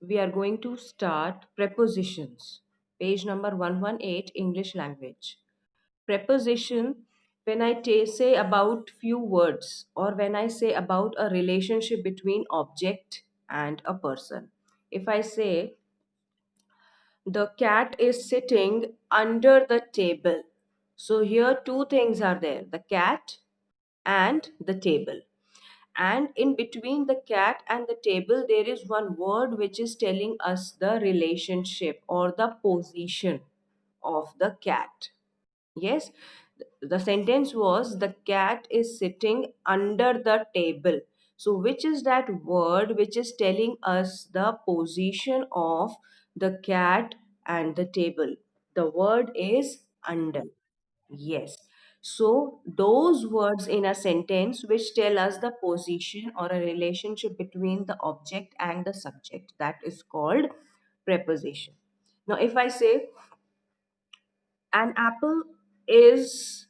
we are going to start prepositions. Page number 118, English language. Preposition, when say about few words or when I say about a relationship between object and a person. If I say the cat is sitting under the table. So here two things are there, the cat and the table. And in between the cat and the table, there is one word which is telling us the relationship or the position of the cat. Yes, the sentence was the cat is sitting under the table. So, which is that word which is telling us the position of the cat and the table? The word is under. Yes. So, those words in a sentence which tell us the position or a relationship between the object and the subject, that is called preposition. Now, if I say an apple is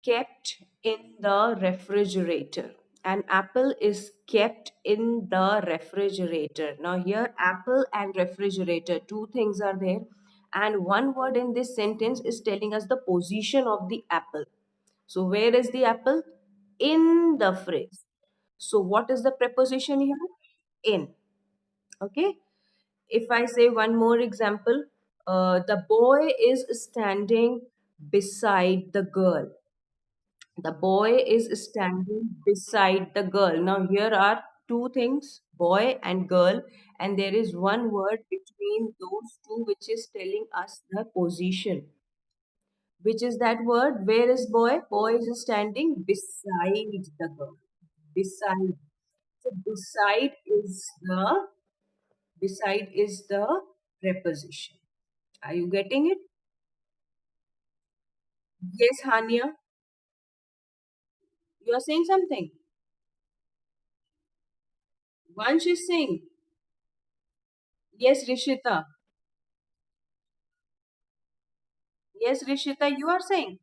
kept in the refrigerator. An apple is kept in the refrigerator. Now, here, apple and refrigerator, two things are there. And one word in this sentence is telling us the position of the apple. So, where is the apple? In the fridge. So, what is the preposition here? In. Okay. If I say one more example, the boy is standing beside the girl. The boy is standing beside the girl. Now, here are two things, boy and girl, and there is one word between those two which is telling us the position. Which is that word? Where is boy? Boy is standing beside the girl. Beside. So beside is the preposition. Are you getting it? Yes, Hania. You are saying something. Vansh is saying. Yes, Rishita. Yes, Rishita, you are saying.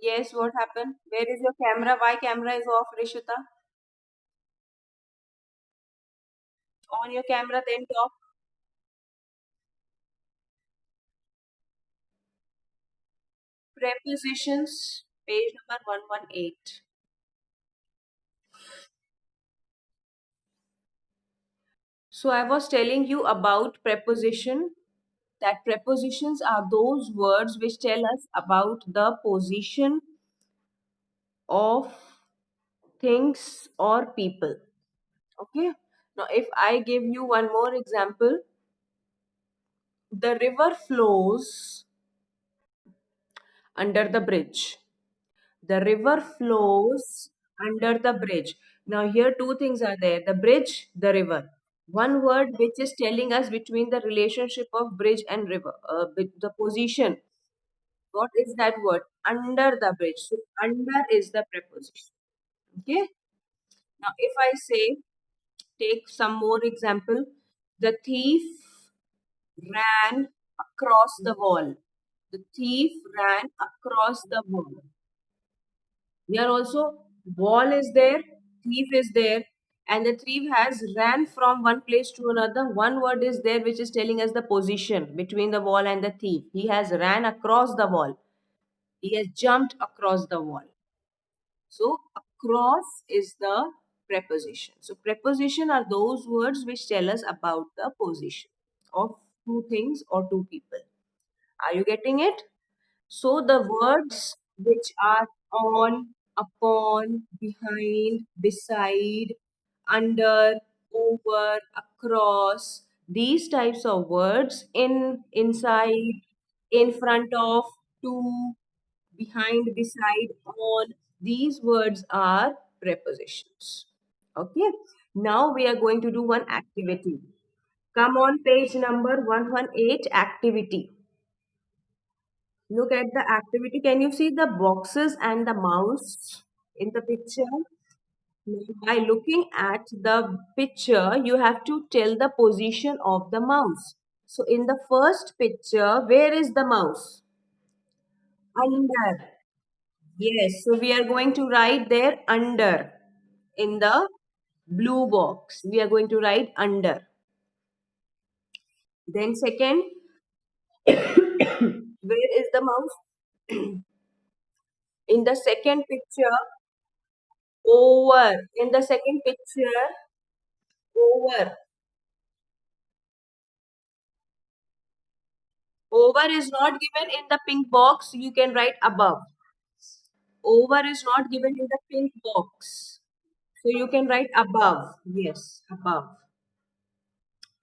Yes, what happened? Where is your camera? Why camera is off, Rishita? On your camera, then talk. Prepositions, page number 118. So I was telling you about preposition. That prepositions are those words which tell us about the position of things or people. Okay. Now, if I give you one more example, the river flows under the bridge. The river flows under the bridge. Now, here two things are there, the bridge, the river. One word which is telling us between the relationship of bridge and river, the position. What is that word? Under the bridge. So, under is the preposition. Okay. Now, if I say, take some more example, the thief ran across the wall. The thief ran across the wall. Here also, wall is there, thief is there, and the thief has ran from one place to another. One word is there which is telling us the position between the wall and the thief. He has ran across the wall. He has jumped across the wall. So, across is the preposition. So, preposition are those words which tell us about the position of two things or two people. Are you getting it? So the words which are on, upon, behind, beside, under, over, across, these types of words in, inside, in front of, to, behind, beside, on, these words are prepositions. Okay. Now we are going to do one activity. Come on page number 118, activity. Look at the activity. Can you see the boxes and the mouse in the picture? By looking at the picture, you have to tell the position of the mouse. So, in the first picture, where is the mouse? Under. Yes. So, we are going to write there under in the Blue box. We are going to write under. Then second, where is the mouse? In the second picture, over. In the second picture, over. Over is not given in the pink box. You can write above. Over is not given in the pink box. So you can write above. Yes, above.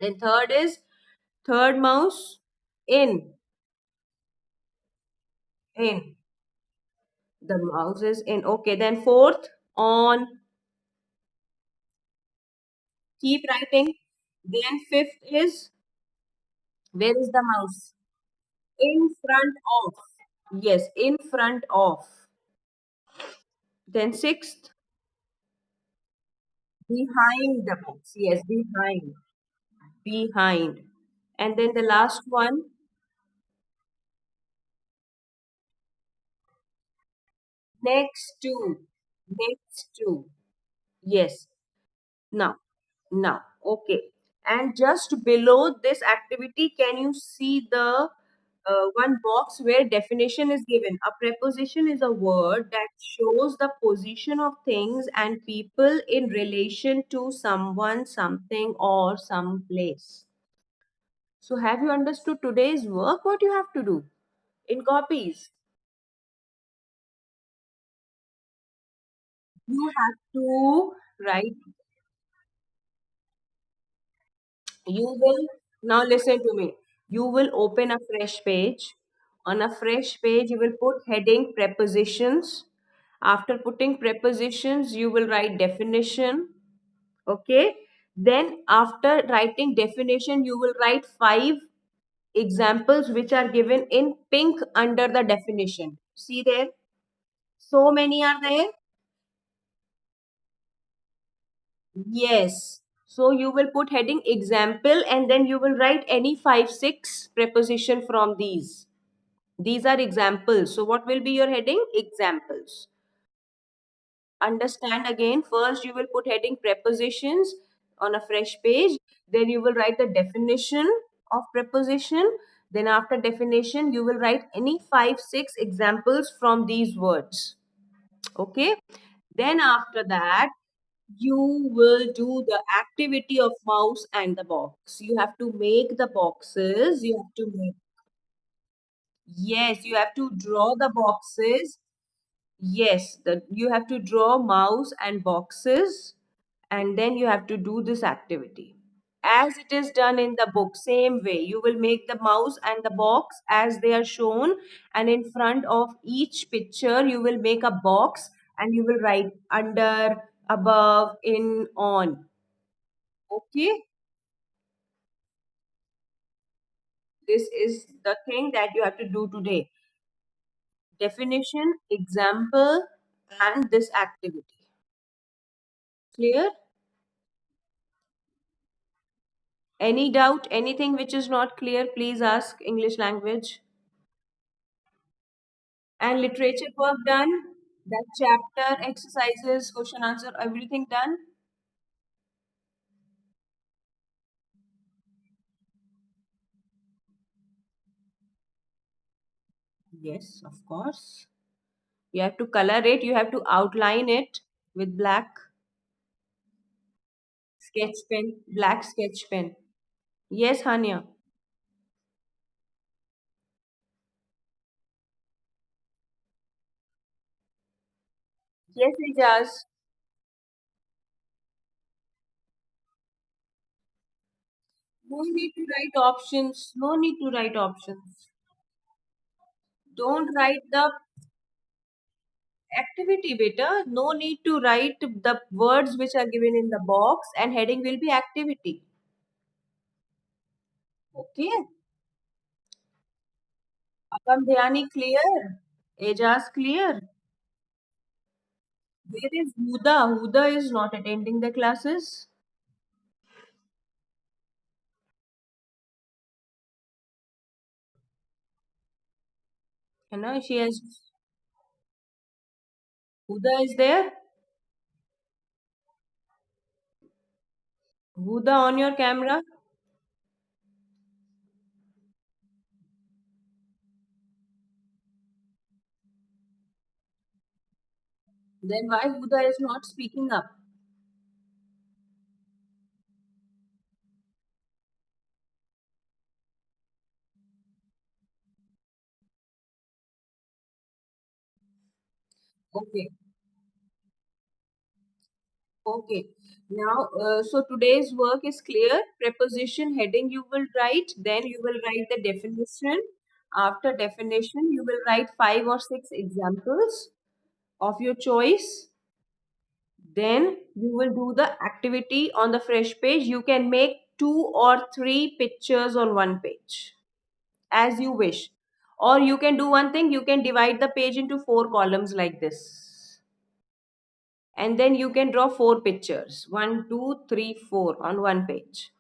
Then third is third mouse in. In. The mouse is in. Okay. Then fourth on. Keep writing. Then fifth is where is the mouse? In front of. Yes, in front of. Then sixth, behind the box. Yes, behind. Behind. And then the last one, next to. Next to. Yes. Now, okay. And just below this activity, can you see the one box where definition is given? A preposition is a word that shows the position of things and people in relation to someone, something, or some place. So, have you understood today's work? What you have to do in copies? You have to write. You will now listen to me. You will open a fresh page. On a fresh page, you will put heading prepositions. After putting prepositions, you will write definition. Okay. Then, after writing definition, you will write five examples which are given in pink under the definition. See there? So many are there. Yes. So you will put heading example and then you will write any five, six preposition from these. These are examples. So what will be your heading? Examples. Understand again. First you will put heading prepositions on a fresh page. Then you will write the definition of preposition. Then after definition you will write any five, six examples from these words. Okay. Then after that you will do the activity of mouse and the box. You have to make the boxes. You have to make, yes, you have to draw the boxes. Yes, you have to draw mouse and boxes, and then you have to do this activity. As it is done in the book, same way. You will make the mouse and the box as they are shown, and in front of each picture, you will make a box and you will write under, above, in, on. Okay, this is the thing that you have to do today. Definition, example, and this activity. Clear? Any doubt, anything which is not clear, please ask. English language. And literature work done? That chapter, exercises, question answer, everything done? Yes, of course. You have to color it, you have to outline it with black sketch pen, black sketch pen. Yes, Hania. Yes, Ijaz. No need to write options. No need to write options. Don't write the activity, beta. No need to write the words which are given in the box, and heading will be activity. Okay. Akam Dhyani clear? Ejaz clear? Where is Huda? Huda is not attending the classes. You know, she has. Huda is there. Huda on your camera. Then why Huda is not speaking up? Okay. Okay. Now, so today's work is clear. Preposition heading you will write, then you will write the definition. After definition, you will write five or six examples of your choice. Then you will do the activity on the fresh page. You can make two or three pictures on one page as you wish. Or you can do one thing, you can divide the page into four columns like this. And then you can draw four pictures, one, two, three, four on one page.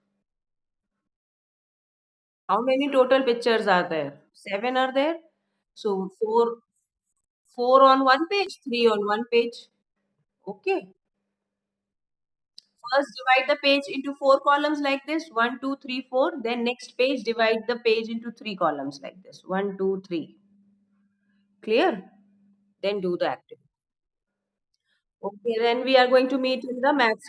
How many total pictures are there? Seven are there. So four on one page, three on one page. Okay. First divide the page into four columns like this. One, two, three, four. Then next page divide the page into three columns like this. One, two, three. Clear? Then do the activity. Okay, then we are going to meet in the maths